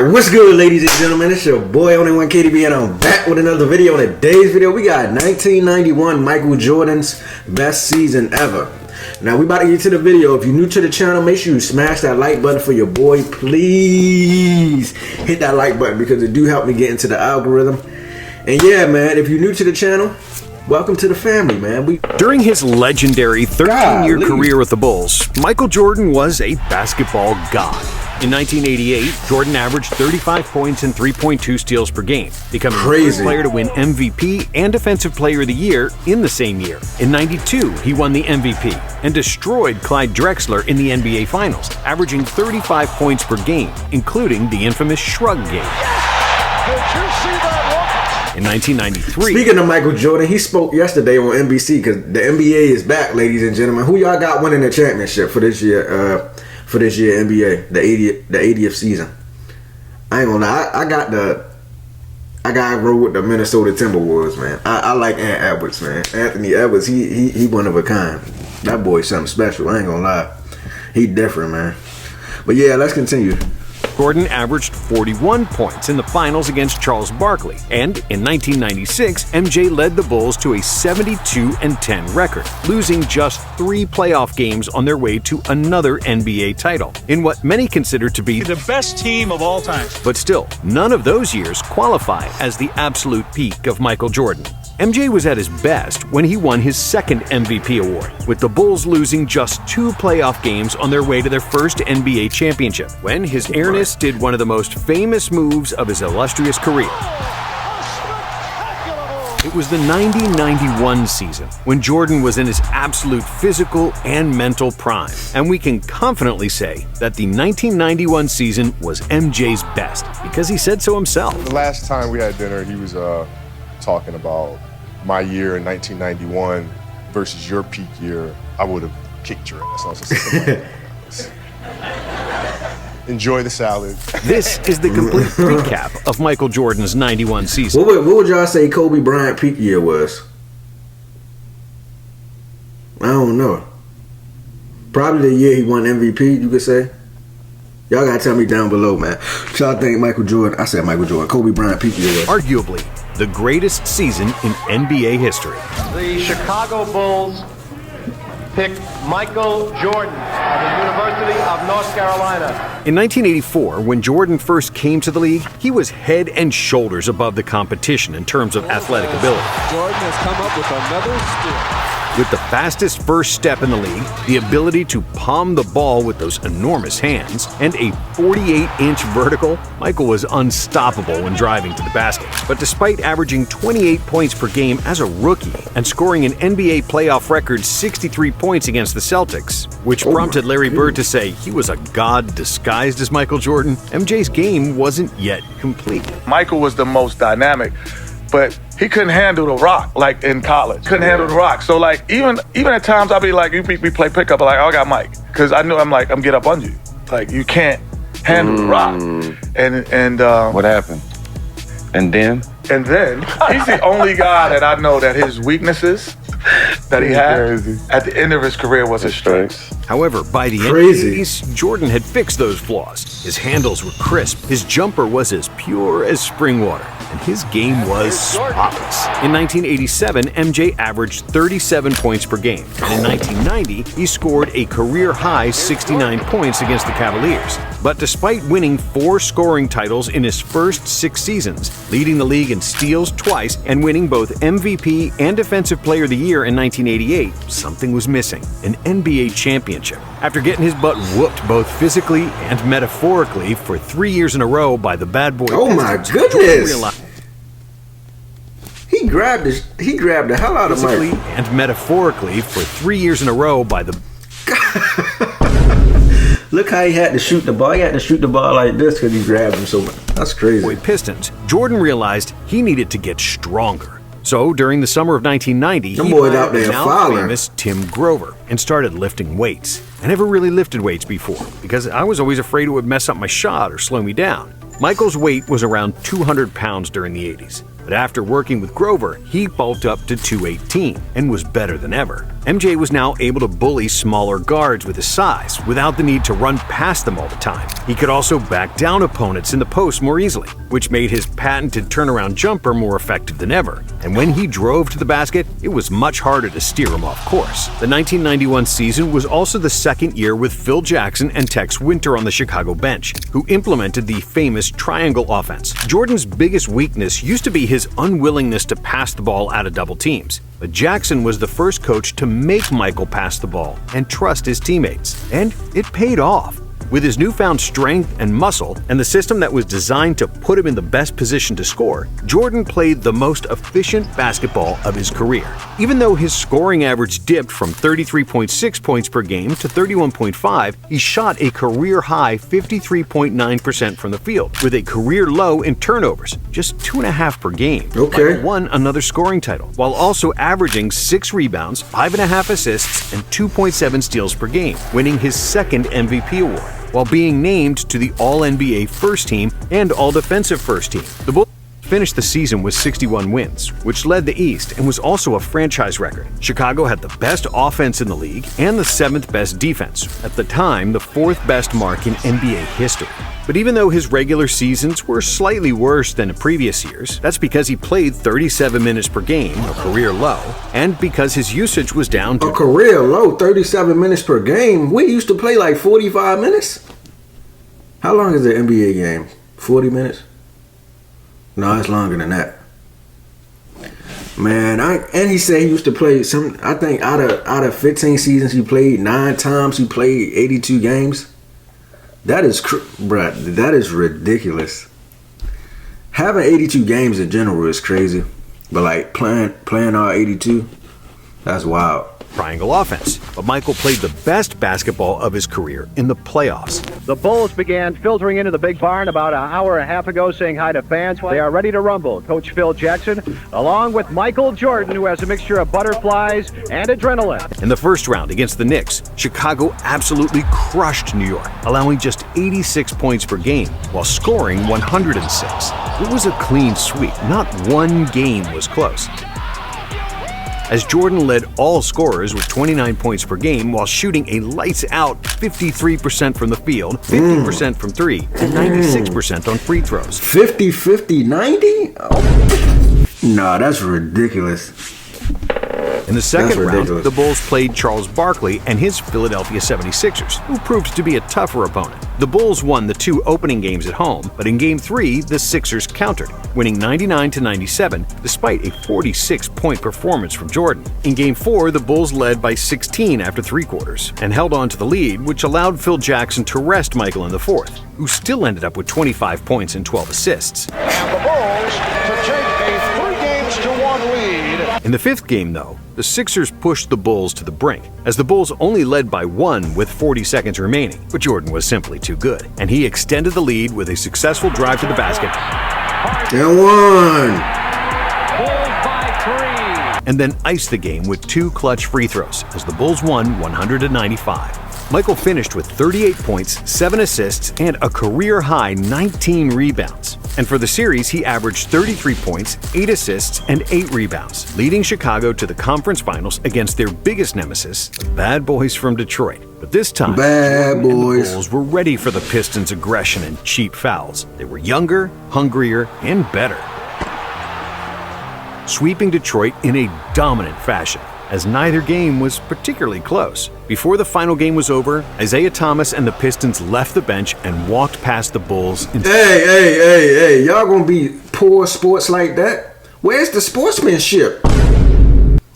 What's good, ladies and gentlemen? It's your boy Only One KDB, and I'm back with another video. In today's video, we got 1991 Michael Jordan's best season ever. Now we about to get to the video. If you're new to the channel, make sure you smash that like button for your boy. Please hit that like button because it do help me get into the algorithm. And yeah, man, if you're new to the channel, welcome to the family, man. During his legendary 13-year career with the Bulls, Michael Jordan was a basketball god. In 1988, Jordan averaged 35 points and 3.2 steals per game, becoming the first player to win MVP and Defensive Player of the Year in the same year. In '92, he won the MVP and destroyed Clyde Drexler in the NBA Finals, averaging 35 points per game, including the infamous shrug game. Yes! Did you see that look? In 1993... Speaking of Michael Jordan, he spoke yesterday on NBC because the NBA is back, ladies and gentlemen. Who y'all got winning the championship for this year? For this year NBA, the 80th season. I ain't gonna lie, I got to roll with the Minnesota Timberwolves, man. I like Ant Edwards, man. Anthony Edwards, he one of a kind. That boy's something special. I ain't gonna lie, he different, man. But yeah, let's continue. Jordan averaged 41 points in the finals against Charles Barkley, and in 1996, MJ led the Bulls to a 72-10 record, losing just 3 playoff games on their way to another NBA title, in what many consider to be the best team of all time. But still, none of those years qualify as the absolute peak of Michael Jordan. MJ was at his best when he won his second MVP award, with the Bulls losing just 2 playoff games on their way to their first NBA championship, when his airness did one of the most famous moves of his illustrious career. It was the 90-91 season, when Jordan was in his absolute physical and mental prime, and we can confidently say that the 1991 season was MJ's best, because he said so himself. The last time we had dinner, he was talking about my year in 1991 versus your peak year. I would have kicked your ass. Enjoy the salad. This is the complete recap of Michael Jordan's 91 season. What would y'all say Kobe Bryant peak year was? I don't know. Probably the year he won MVP, you could say. Y'all gotta tell me down below, man. Y'all think Michael Jordan, Kobe Bryant peak year was? Arguably the greatest season in NBA history. The Chicago Bulls picked Michael Jordan of the University of North Carolina. In 1984, when Jordan first came to the league, he was head and shoulders above the competition in terms of athletic ability. Jordan has come up with another steal. With the fastest first step in the league, the ability to palm the ball with those enormous hands, and a 48-inch vertical, Michael was unstoppable when driving to the basket. But despite averaging 28 points per game as a rookie and scoring an NBA playoff record 63 points against the Celtics, which prompted Larry Bird to say he was a god disguised as Michael Jordan, MJ's game wasn't yet complete. Michael was the most dynamic, but he couldn't handle the rock like in college. Couldn't handle the rock. So like even at times I'll be like, we play pickup, like, oh, I got Mike. Because I know I'm get up on you. Like you can't handle the rock. And what happened? And then he's the only guy that I know that his weaknesses that he had at the end of his career was his strengths. However, by the end of the 80s, Jordan had fixed those flaws. His handles were crisp, his jumper was as pure as spring water, and his game was spotless. In 1987, MJ averaged 37 points per game, and in 1990, he scored a career-high 69 points against the Cavaliers. But despite winning 4 scoring titles in his first 6 seasons, leading the league in steals twice, and winning both MVP and Defensive Player of the Year in 1988, something was missing: an NBA championship. After getting his butt whooped both physically and metaphorically for 3 years in a row by the bad boy Oh my goodness! He grabbed the hell out of Mike. Physically and metaphorically for 3 years in a row by the... Look how he had to shoot the ball. He had to shoot the ball like this because he grabbed him so much. That's crazy. Boy Pistons, Jordan realized he needed to get stronger. So during the summer of 1990, he hired the now famous Tim Grover and started lifting weights. I never really lifted weights before because I was always afraid it would mess up my shot or slow me down. Michael's weight was around 200 pounds during the 80s. But after working with Grover, he bulked up to 218 and was better than ever. MJ was now able to bully smaller guards with his size without the need to run past them all the time. He could also back down opponents in the post more easily, which made his patented turnaround jumper more effective than ever. And when he drove to the basket, it was much harder to steer him off course. The 1991 season was also the second year with Phil Jackson and Tex Winter on the Chicago bench, who implemented the famous triangle offense. Jordan's biggest weakness used to be his unwillingness to pass the ball out of double teams. But Jackson was the first coach to make Michael pass the ball and trust his teammates. And it paid off. With his newfound strength and muscle, and the system that was designed to put him in the best position to score, Jordan played the most efficient basketball of his career. Even though his scoring average dipped from 33.6 points per game to 31.5, he shot a career-high 53.9% from the field, with a career low in turnovers, just 2.5 per game. Okay. Michael won another scoring title, while also averaging 6 rebounds, 5.5 assists, and 2.7 steals per game, winning his second MVP award, while being named to the All-NBA First Team and All-Defensive First Team. The Bulls finished the season with 61 wins, which led the East and was also a franchise record. Chicago had the best offense in the league and the 7th best defense, at the time the 4th best mark in NBA history. But even though his regular seasons were slightly worse than the previous years, that's because he played 37 minutes per game, a career low, and because his usage was down to A career low, 37 minutes per game. We used to play like 45 minutes. How long is the NBA game? 40 minutes? No, it's longer than that. Man, and he said he used to play I think out of 15 seasons he played, 9 times he played 82 games. That is, bruh, that is ridiculous. Having 82 games in general is crazy, but like playing all 82, that's wild. triangle offense. But Michael played the best basketball of his career in the playoffs. The Bulls began filtering into the big barn about an hour and a half ago, saying hi to fans. They are ready to rumble. Coach Phil Jackson, along with Michael Jordan, who has a mixture of butterflies and adrenaline. In the first round against the Knicks, Chicago absolutely crushed New York, allowing just 86 points per game while scoring 106. It was a clean sweep. Not one game was close, as Jordan led all scorers with 29 points per game while shooting a lights-out 53% from the field, 50% from three, and 96% on free throws. 50, 50, 90? Oh. Nah, that's ridiculous. In the second round, the Bulls played Charles Barkley and his Philadelphia 76ers, who proved to be a tougher opponent. The Bulls won the 2 opening games at home, but in Game 3, the Sixers countered, winning 99-97 despite a 46-point performance from Jordan. In Game 4, the Bulls led by 16 after 3 quarters and held on to the lead, which allowed Phil Jackson to rest Michael in the fourth, who still ended up with 25 points and 12 assists. And the Bulls to take a 3-1 lead. In the fifth game, though, the Sixers pushed the Bulls to the brink, as the Bulls only led by 1 with 40 seconds remaining, but Jordan was simply too good, and he extended the lead with a successful drive to the basket. And won! Bulls by 3. And then iced the game with 2 clutch free throws, as the Bulls won 100-95. Michael finished with 38 points, 7 assists, and a career-high 19 rebounds. And for the series, he averaged 33 points, 8 assists, and 8 rebounds, leading Chicago to the conference finals against their biggest nemesis, the Bad Boys from Detroit. But this time, Bad Boys. the Bulls were ready for the Pistons' aggression and cheap fouls. They were younger, hungrier, and better, sweeping Detroit in a dominant fashion, as neither game was particularly close. Before the final game was over, Isaiah Thomas and the Pistons left the bench and walked past the Bulls. Hey, y'all gonna be poor sports like that? Where's the sportsmanship?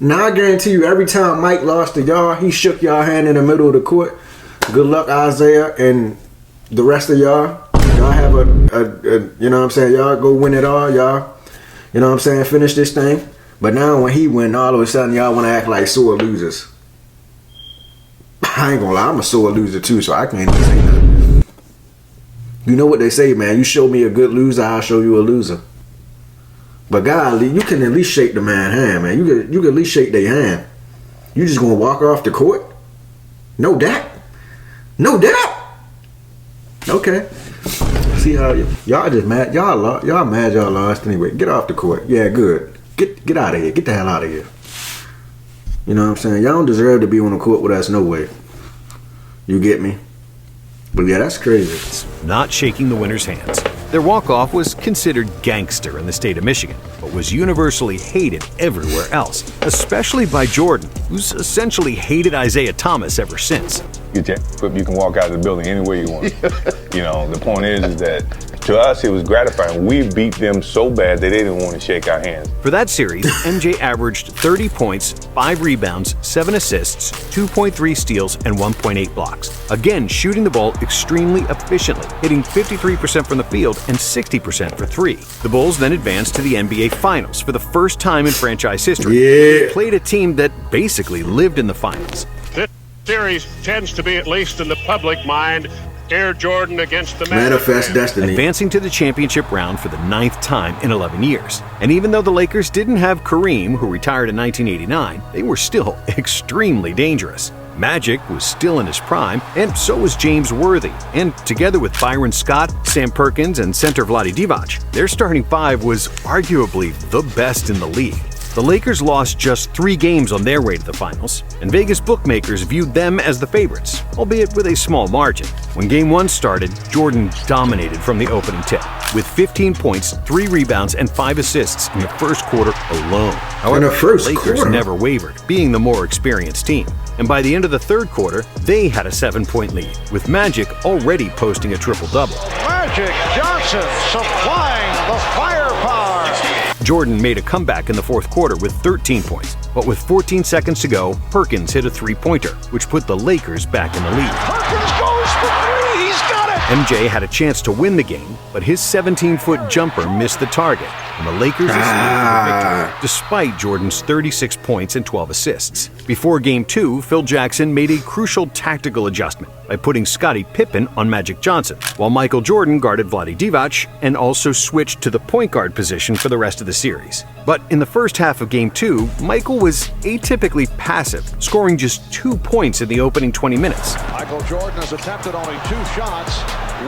Now I guarantee you, every time Mike lost to y'all, he shook y'all hand in the middle of the court. Good luck, Isaiah, and the rest of y'all. Y'all have a you know what I'm saying? Y'all go win it all, y'all. You know what I'm saying? Finish this thing. But now when he win, all of a sudden y'all want to act like sore losers. I ain't gonna lie, I'm a sore loser too, so I can't even say nothing. You know what they say, man. You show me a good loser, I'll show you a loser. But golly, you can at least shake the man's hand, man. You can at least shake their hand. You just gonna walk off the court? No doubt. No doubt. Okay. See how y'all just mad. Y'all mad y'all lost anyway. Get off the court. Yeah, good. Get out of here. Get the hell out of here. You know what I'm saying? Y'all don't deserve to be on the court with us, no way. You get me? But yeah, that's crazy. Not shaking the winner's hands. Their walk-off was considered gangster in the state of Michigan, but was universally hated everywhere else, especially by Jordan, who's essentially hated Isaiah Thomas ever since. You can walk out of the building any way you want. You know, the point is that to us, it was gratifying. We beat them so bad that they didn't want to shake our hands. For that series, MJ averaged 30 points, 5 rebounds, 7 assists, 2.3 steals, and 1.8 blocks. Again, shooting the ball extremely efficiently, hitting 53% from the field and 60% for 3. The Bulls then advanced to the NBA Finals for the first time in franchise history. Yeah. They played a team that basically lived in the finals. This series tends to be, at least in the public mind, Air Jordan against the Manifest Destiny. Advancing to the championship round for the 9th time in 11 years. And even though the Lakers didn't have Kareem, who retired in 1989, they were still extremely dangerous. Magic was still in his prime, and so was James Worthy. And together with Byron Scott, Sam Perkins, and center Vlade Divac, their starting 5 was arguably the best in the league. The Lakers lost just 3 games on their way to the finals, and Vegas bookmakers viewed them as the favorites, albeit with a small margin. When Game 1 started, Jordan dominated from the opening tip, with 15 points, 3 rebounds, and 5 assists in the first quarter alone. However, the Lakers never wavered, being the more experienced team. And by the end of the third quarter, they had a 7-point lead, with Magic already posting a triple-double. Magic Johnson supplying the firepower. Jordan made a comeback in the fourth quarter with 13 points, but with 14 seconds to go, Perkins hit a 3-pointer, which put the Lakers back in the lead. Perkins goes for 3, he's got it! MJ had a chance to win the game, but his 17-foot jumper missed the target, and the Lakers escaped the victory, despite Jordan's 36 points and 12 assists. Before Game 2, Phil Jackson made a crucial tactical adjustment by putting Scottie Pippen on Magic Johnson, while Michael Jordan guarded Vlade Divac and also switched to the point guard position for the rest of the series. But in the first half of Game 2, Michael was atypically passive, scoring just 2 points in the opening 20 minutes. Michael Jordan has attempted only 2 shots,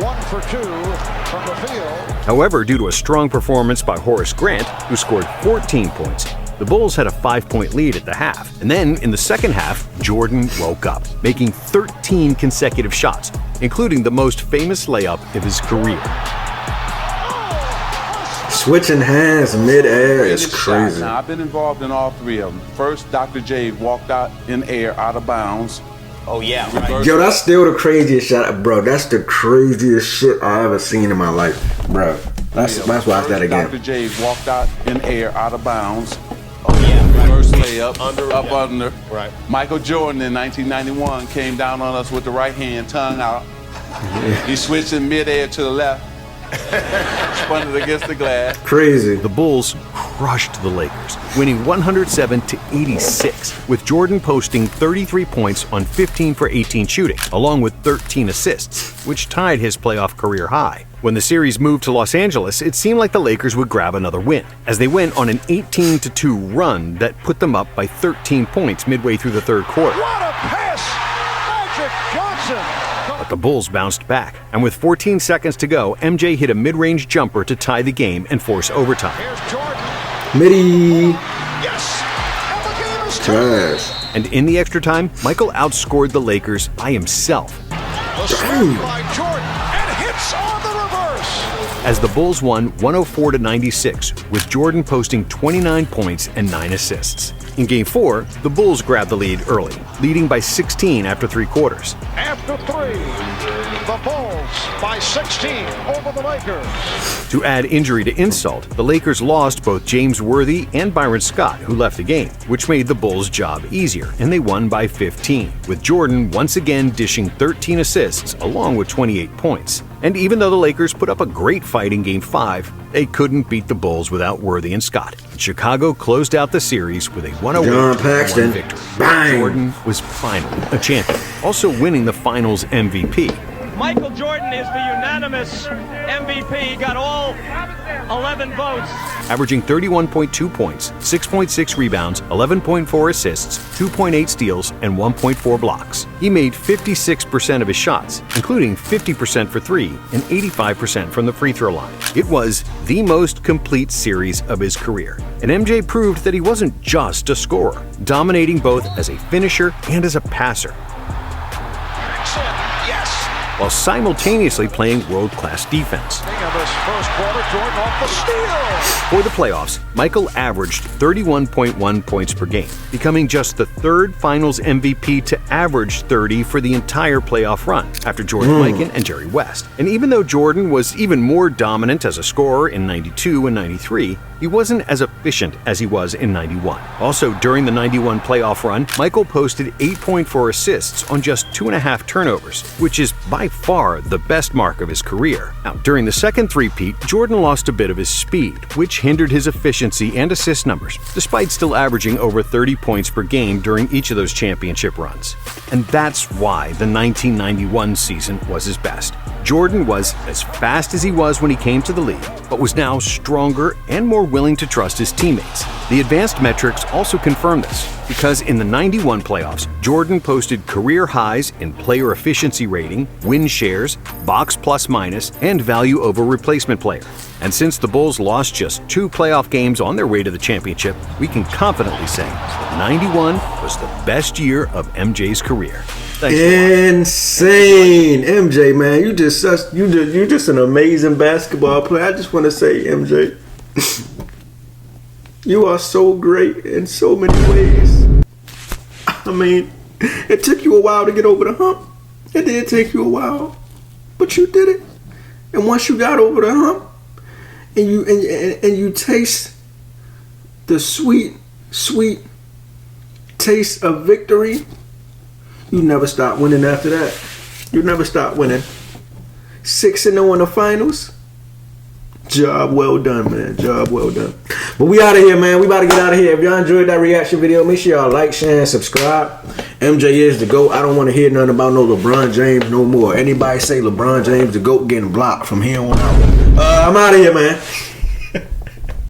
1 for 2 from the field. However, due to a strong performance by Horace Grant, who scored 14 points, the Bulls had a 5-point lead at the half. And then, in the second half, Jordan woke up, making 13 consecutive shots, including the most famous layup of his career. Switching hands mid-air is crazy. Now, I've been involved in all 3 of them. First, Dr. J walked out in air, out of bounds. Oh, yeah, right. Yo, that's still the craziest shot, bro. That's the craziest shit I ever seen in my life, bro. Let's watch that again. Dr. J walked out in air, out of bounds. Oh, yeah, right. First layup, up yeah. under. Right. Michael Jordan in 1991 came down on us with the right hand, tongue out. He switched in midair to the left. Spun it against the glass. Crazy. The Bulls crushed the Lakers, winning 107-86, with Jordan posting 33 points on 15 for 18 shooting, along with 13 assists, which tied his playoff career high. When the series moved to Los Angeles, it seemed like the Lakers would grab another win, as they went on an 18-2 run that put them up by 13 points midway through the third quarter. What a pass! Magic Johnson! But the Bulls bounced back, and with 14 seconds to go, MJ hit a mid-range jumper to tie the game and force overtime. Here's Jordan. Midi. Yes! And the game is Trash. And in the extra time, Michael outscored the Lakers by himself. The swing by Jordan and hits on the reverse. As the Bulls won 104-96, with Jordan posting 29 points and 9 assists. In Game 4, the Bulls grabbed the lead early, leading by 16 after 3 quarters. After 3, the Bulls by 16 over the Lakers. To add injury to insult, the Lakers lost both James Worthy and Byron Scott, who left the game, which made the Bulls' job easier, and they won by 15, with Jordan once again dishing 13 assists along with 28 points. And even though the Lakers put up a great fight in Game 5, they couldn't beat the Bulls without Worthy and Scott. Chicago closed out the series with a 108-1 victory. Bang. Jordan was finally a champion, also winning the Finals MVP. Michael Jordan is the unanimous MVP. He got all 11 votes. Averaging 31.2 points, 6.6 rebounds, 11.4 assists, 2.8 steals, and 1.4 blocks. He made 56% of his shots, including 50% for three and 85% from the free throw line. It was the most complete series of his career, and MJ proved that he wasn't just a scorer, dominating both as a finisher and as a passer, while simultaneously playing world-class defense. For the playoffs, Michael averaged 31.1 points per game, becoming just the third Finals MVP to average 30 for the entire playoff run, after George Mikan and Jerry West. And even though Jordan was even more dominant as a scorer in '92 and '93, he wasn't as efficient as he was in '91. Also, during the '91 playoff run, Michael posted 8.4 assists on just 2.5 turnovers, which is by far the best mark of his career. Now, during the second three-peat, Jordan lost a bit of his speed, which hindered his efficiency and assist numbers, despite still averaging over 30 points per game during each of those championship runs. And that's why the 1991 season was his best. Jordan was as fast as he was when he came to the league, but was now stronger and more willing to trust his teammates. The advanced metrics also confirm this, because in the '91 playoffs, Jordan posted career highs in player efficiency rating, win shares, box plus minus, and value over replacement player. And since the Bulls lost just 2 playoff games on their way to the championship, we can confidently say that '91 was the best year of MJ's career. Insane, MJ, man, you just an amazing basketball player. I just want to say, MJ, you are so great in so many ways. I mean, it took you a while to get over the hump. It did take you a while, but you did it. And once you got over the hump, and you taste the sweet taste of victory, you never stop winning after that. You never stop winning. 6-0 in the finals. Job well done, man. Job well done. But we out of here, man. We about to get out of here. If y'all enjoyed that reaction video, make sure y'all like, share, and subscribe. MJ is the GOAT. I don't want to hear nothing about no LeBron James no more. Anybody say LeBron James the GOAT, getting blocked from here on out. I'm out of here, man.